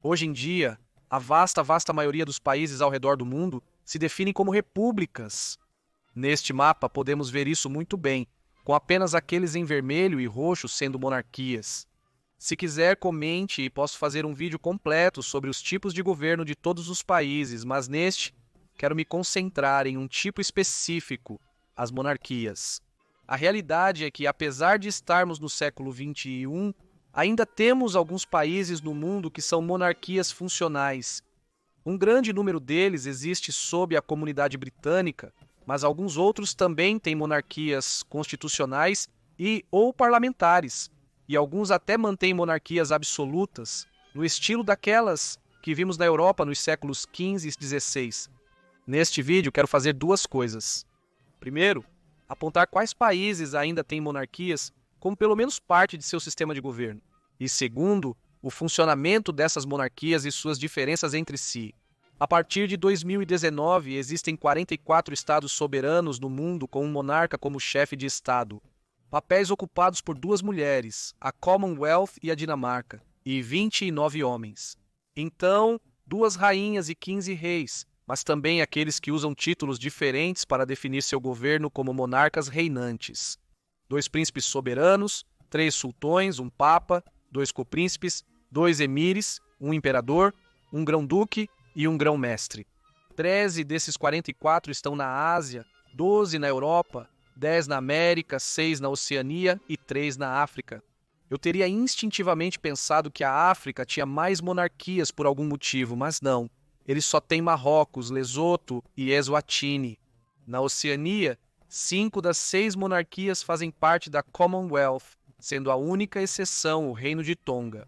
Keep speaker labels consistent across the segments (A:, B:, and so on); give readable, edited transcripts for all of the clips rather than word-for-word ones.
A: Hoje em dia, a vasta maioria dos países ao redor do mundo se definem como repúblicas. Neste mapa, podemos ver isso muito bem, com apenas aqueles em vermelho e roxo sendo monarquias. Se quiser, comente e posso fazer um vídeo completo sobre os tipos de governo de todos os países, mas neste, quero me concentrar em um tipo específico, as monarquias. A realidade é que, apesar de estarmos no século XXI, ainda temos alguns países no mundo que são monarquias funcionais. Um grande número deles existe sob a Comunidade Britânica, mas alguns outros também têm monarquias constitucionais e ou parlamentares, e alguns até mantêm monarquias absolutas, no estilo daquelas que vimos na Europa nos séculos XV e XVI. Neste vídeo, quero fazer duas coisas. Primeiro, apontar quais países ainda têm monarquias como pelo menos parte de seu sistema de governo. E segundo, o funcionamento dessas monarquias e suas diferenças entre si. A partir de 2019, existem 44 estados soberanos no mundo com um monarca como chefe de estado. Papéis ocupados por duas mulheres, a Commonwealth e a Dinamarca, e 29 homens. Então, duas rainhas e 15 reis, mas também aqueles que usam títulos diferentes para definir seu governo como monarcas reinantes. 2 príncipes soberanos, 3 sultões, um papa, 2 copríncipes, 2 emires, um imperador, um grão-duque e um grão-mestre. 13 desses 44 estão na Ásia, 12 na Europa, 10 na América, 6 na Oceania e 3 na África. Eu teria instintivamente pensado que a África tinha mais monarquias por algum motivo, mas não. Eles só têm Marrocos, Lesoto e Eswatini. Na Oceania, 5 das 6 monarquias fazem parte da Commonwealth, sendo a única exceção o Reino de Tonga.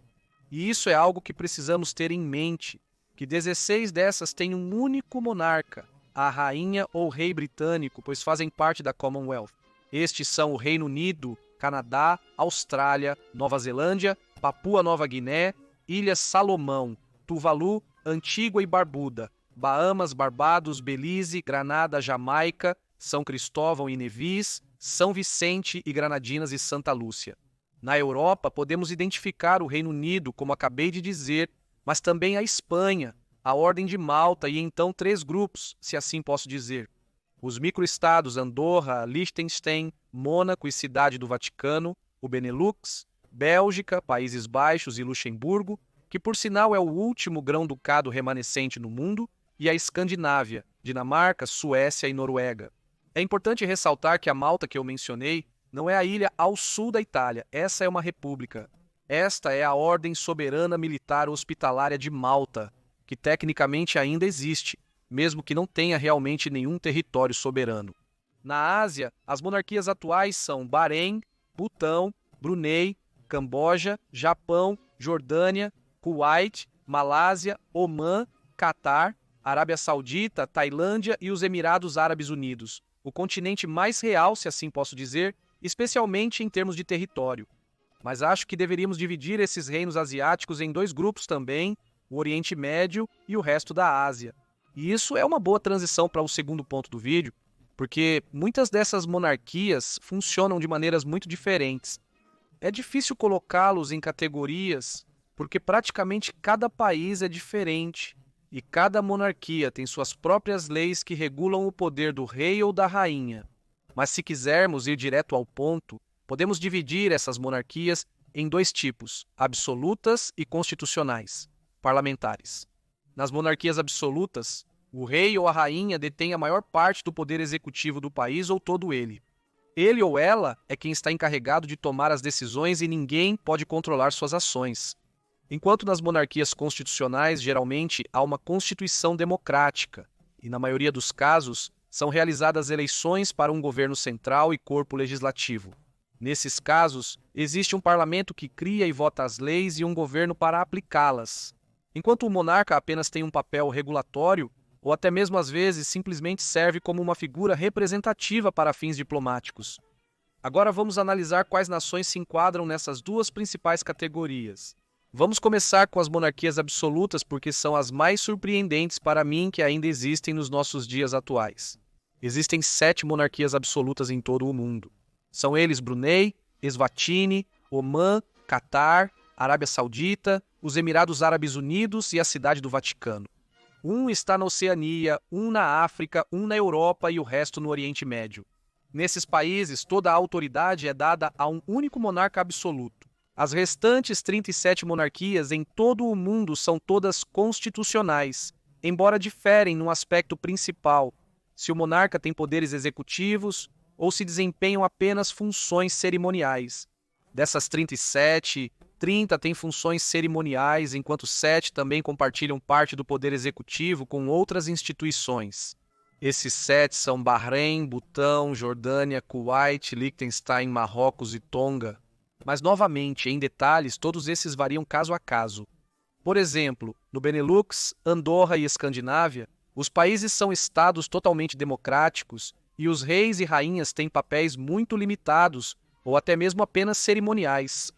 A: E isso é algo que precisamos ter em mente, que 16 dessas têm um único monarca, a rainha ou rei britânico, pois fazem parte da Commonwealth. Estes são o Reino Unido, Canadá, Austrália, Nova Zelândia, Papua Nova Guiné, Ilhas Salomão, Tuvalu, Antígua e Barbuda, Bahamas, Barbados, Belize, Granada, Jamaica, São Cristóvão e Nevis, São Vicente e Granadinas e Santa Lúcia. Na Europa, podemos identificar o Reino Unido, como acabei de dizer, mas também a Espanha, a Ordem de Malta e então 3 grupos, se assim posso dizer. Os microestados Andorra, Liechtenstein, Mônaco e Cidade do Vaticano, o Benelux, Bélgica, Países Baixos e Luxemburgo, que por sinal é o último grão-ducado remanescente no mundo, e a Escandinávia, Dinamarca, Suécia e Noruega. É importante ressaltar que a Malta que eu mencionei não é a ilha ao sul da Itália, essa é uma república. Esta é a Ordem Soberana Militar Hospitalária de Malta, que tecnicamente ainda existe, mesmo que não tenha realmente nenhum território soberano. Na Ásia, as monarquias atuais são Bahrein, Butão, Brunei, Camboja, Japão, Jordânia, Kuwait, Malásia, Omã, Catar, Arábia Saudita, Tailândia e os Emirados Árabes Unidos, o continente mais real, se assim posso dizer, especialmente em termos de território. Mas acho que deveríamos dividir esses reinos asiáticos em 2 grupos também, o Oriente Médio e o resto da Ásia. E isso é uma boa transição para o segundo ponto do vídeo, porque muitas dessas monarquias funcionam de maneiras muito diferentes. É difícil colocá-los em categorias, porque praticamente cada país é diferente, e cada monarquia tem suas próprias leis que regulam o poder do rei ou da rainha. Mas se quisermos ir direto ao ponto, podemos dividir essas monarquias em 2 tipos, absolutas e constitucionais, parlamentares. Nas monarquias absolutas, o rei ou a rainha detém a maior parte do poder executivo do país ou todo ele. Ele ou ela é quem está encarregado de tomar as decisões e ninguém pode controlar suas ações. Enquanto nas monarquias constitucionais, geralmente, há uma constituição democrática, e na maioria dos casos, são realizadas eleições para um governo central e corpo legislativo. Nesses casos, existe um parlamento que cria e vota as leis e um governo para aplicá-las. Enquanto o monarca apenas tem um papel regulatório, ou até mesmo às vezes simplesmente serve como uma figura representativa para fins diplomáticos. Agora vamos analisar quais nações se enquadram nessas 2 principais categorias. Vamos começar com as monarquias absolutas porque são as mais surpreendentes para mim que ainda existem nos nossos dias atuais. Existem 7 monarquias absolutas em todo o mundo. São eles Brunei, Eswatini, Omã, Catar, Arábia Saudita, os Emirados Árabes Unidos e a Cidade do Vaticano. Um está na Oceania, um na África, um na Europa e o resto no Oriente Médio. Nesses países, toda a autoridade é dada a um único monarca absoluto. As restantes 37 monarquias em todo o mundo são todas constitucionais, embora diferem no aspecto principal, se o monarca tem poderes executivos ou se desempenham apenas funções cerimoniais. Dessas 37, 30 têm funções cerimoniais, enquanto 7 também compartilham parte do poder executivo com outras instituições. Esses 7 são Bahrein, Butão, Jordânia, Kuwait, Liechtenstein, Marrocos e Tonga. Mas, novamente, em detalhes, todos esses variam caso a caso. Por exemplo, no Benelux, Andorra e Escandinávia, os países são estados totalmente democráticos e os reis e rainhas têm papéis muito limitados ou até mesmo apenas cerimoniais.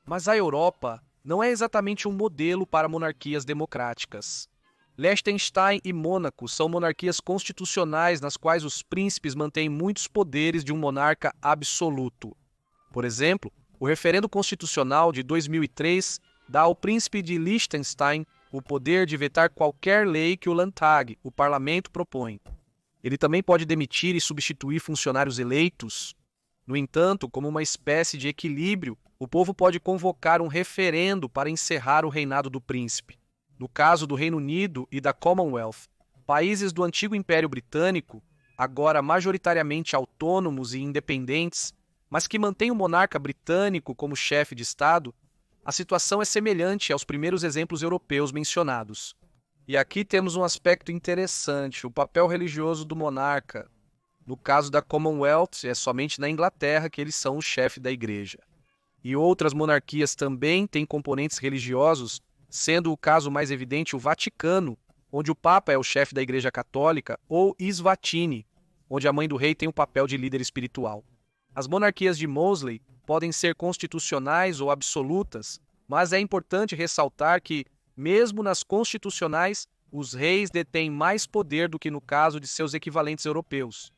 A: Mas a Europa não é exatamente um modelo para monarquias democráticas. Liechtenstein e Mônaco são monarquias constitucionais nas quais os príncipes mantêm muitos poderes de um monarca absoluto. Por exemplo, o referendo constitucional de 2003 dá ao príncipe de Liechtenstein o poder de vetar qualquer lei que o Landtag, o parlamento, propõe. Ele também pode demitir e substituir funcionários eleitos. No entanto, como uma espécie de equilíbrio, o povo pode convocar um referendo para encerrar o reinado do príncipe. No caso do Reino Unido e da Commonwealth, países do antigo Império Britânico, agora majoritariamente autônomos e independentes, mas que mantêm o monarca britânico como chefe de Estado, a situação é semelhante aos primeiros exemplos europeus mencionados. E aqui temos um aspecto interessante, o papel religioso do monarca. No caso da Commonwealth, é somente na Inglaterra que eles são o chefe da igreja. E outras monarquias também têm componentes religiosos, sendo o caso mais evidente o Vaticano, onde o Papa é o chefe da Igreja Católica, ou Eswatini, onde a mãe do rei tem o papel de líder espiritual. As monarquias de Mosley podem ser constitucionais ou absolutas, mas é importante ressaltar que, mesmo nas constitucionais, os reis detêm mais poder do que no caso de seus equivalentes europeus.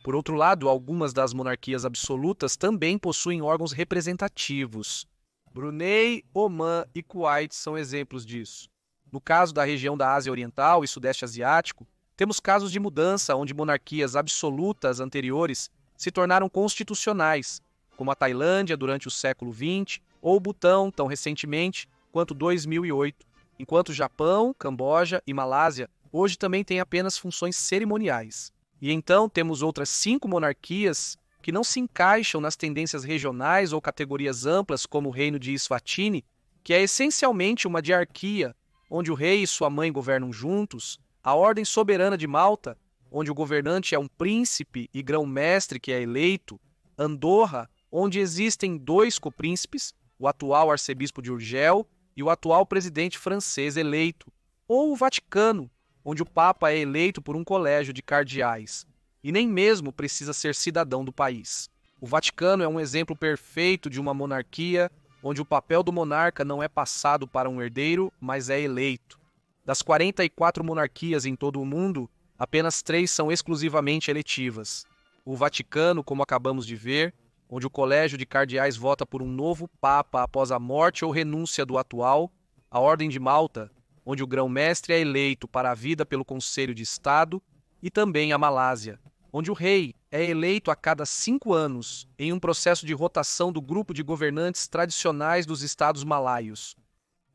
A: Por outro lado, algumas das monarquias absolutas também possuem órgãos representativos. Brunei, Omã e Kuwait são exemplos disso. No caso da região da Ásia Oriental e Sudeste Asiático, temos casos de mudança onde monarquias absolutas anteriores se tornaram constitucionais, como a Tailândia durante o século XX, ou o Butão, tão recentemente quanto 2008, enquanto o Japão, Camboja e Malásia hoje também têm apenas funções cerimoniais. E então temos outras 5 monarquias que não se encaixam nas tendências regionais ou categorias amplas como o Reino de Eswatini, que é essencialmente uma diarquia, onde o rei e sua mãe governam juntos, a Ordem Soberana de Malta, onde o governante é um príncipe e grão-mestre que é eleito, Andorra, onde existem 2 copríncipes, o atual arcebispo de Urgel e o atual presidente francês eleito, ou o Vaticano, onde o Papa é eleito por um colégio de cardeais, e nem mesmo precisa ser cidadão do país. O Vaticano é um exemplo perfeito de uma monarquia onde o papel do monarca não é passado para um herdeiro, mas é eleito. Das 44 monarquias em todo o mundo, apenas 3 são exclusivamente eletivas. O Vaticano, como acabamos de ver, onde o colégio de cardeais vota por um novo Papa após a morte ou renúncia do atual, a Ordem de Malta, onde o grão-mestre é eleito para a vida pelo Conselho de Estado, e também a Malásia, onde o rei é eleito a cada 5 anos em um processo de rotação do grupo de governantes tradicionais dos estados malaios.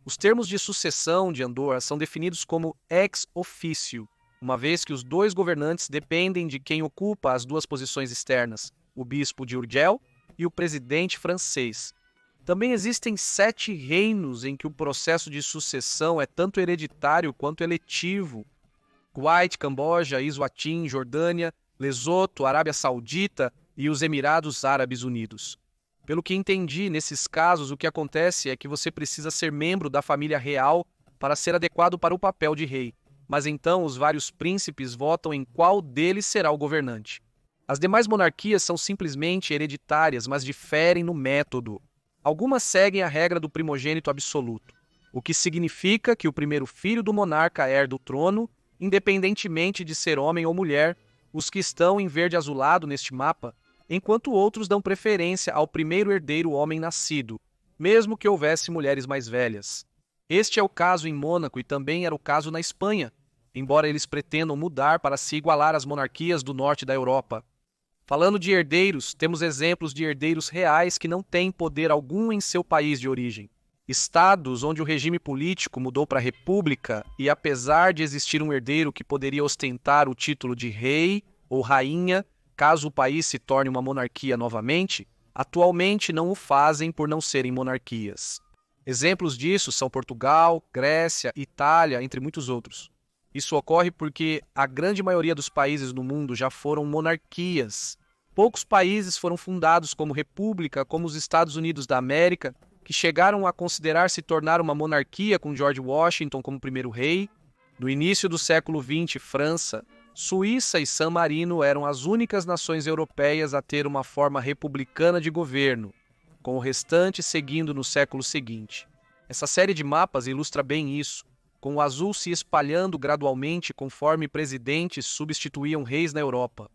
A: Os termos de sucessão de Andorra são definidos como ex officio, uma vez que os 2 governantes dependem de quem ocupa as 2 posições externas, o bispo de Urgel e o presidente francês. Também existem 7 reinos em que o processo de sucessão é tanto hereditário quanto eletivo: Kuwait, Camboja, Eswatini, Jordânia, Lesoto, Arábia Saudita e os Emirados Árabes Unidos. Pelo que entendi, nesses casos o que acontece é que você precisa ser membro da família real para ser adequado para o papel de rei, mas então os vários príncipes votam em qual deles será o governante. As demais monarquias são simplesmente hereditárias, mas diferem no método. Algumas seguem a regra do primogênito absoluto, o que significa que o primeiro filho do monarca herda o trono, independentemente de ser homem ou mulher, os que estão em verde azulado neste mapa, enquanto outros dão preferência ao primeiro herdeiro homem nascido, mesmo que houvesse mulheres mais velhas. Este é o caso em Mônaco e também era o caso na Espanha, embora eles pretendam mudar para se igualar às monarquias do norte da Europa. Falando de herdeiros, temos exemplos de herdeiros reais que não têm poder algum em seu país de origem. Estados onde o regime político mudou para república e, apesar de existir um herdeiro que poderia ostentar o título de rei ou rainha, caso o país se torne uma monarquia novamente, atualmente não o fazem por não serem monarquias. Exemplos disso são Portugal, Grécia, Itália, entre muitos outros. Isso ocorre porque a grande maioria dos países no mundo já foram monarquias. Poucos países foram fundados como república, como os Estados Unidos da América, que chegaram a considerar se tornar uma monarquia com George Washington como primeiro rei. No início do século XX, França, Suíça e San Marino eram as únicas nações europeias a ter uma forma republicana de governo, com o restante seguindo no século seguinte. Essa série de mapas ilustra bem isso, com o azul se espalhando gradualmente conforme presidentes substituíam reis na Europa.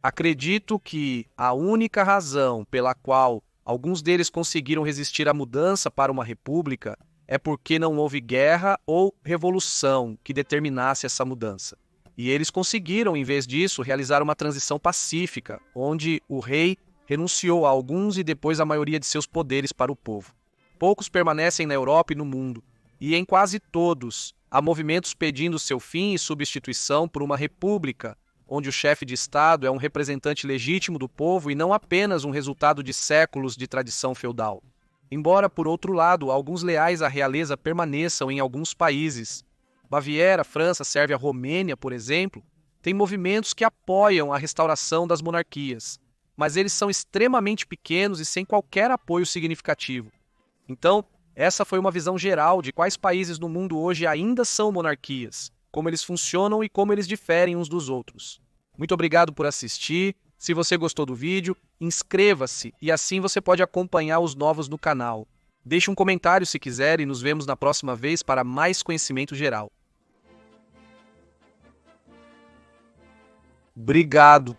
A: Acredito que a única razão pela qual alguns deles conseguiram resistir à mudança para uma república é porque não houve guerra ou revolução que determinasse essa mudança. E eles conseguiram, em vez disso, realizar uma transição pacífica, onde o rei renunciou a alguns e depois a maioria de seus poderes para o povo. Poucos permanecem na Europa e no mundo, e em quase todos há movimentos pedindo seu fim e substituição por uma república, onde o chefe de Estado é um representante legítimo do povo e não apenas um resultado de séculos de tradição feudal. Embora, por outro lado, alguns leais à realeza permaneçam em alguns países. Baviera, França, Sérvia, Romênia, por exemplo, têm movimentos que apoiam a restauração das monarquias, mas eles são extremamente pequenos e sem qualquer apoio significativo. Então, essa foi uma visão geral de quais países no mundo hoje ainda são monarquias, como eles funcionam e como eles diferem uns dos outros. Muito obrigado por assistir. Se você gostou do vídeo, inscreva-se e assim você pode acompanhar os novos no canal. Deixe um comentário se quiser e nos vemos na próxima vez para mais conhecimento geral. Obrigado.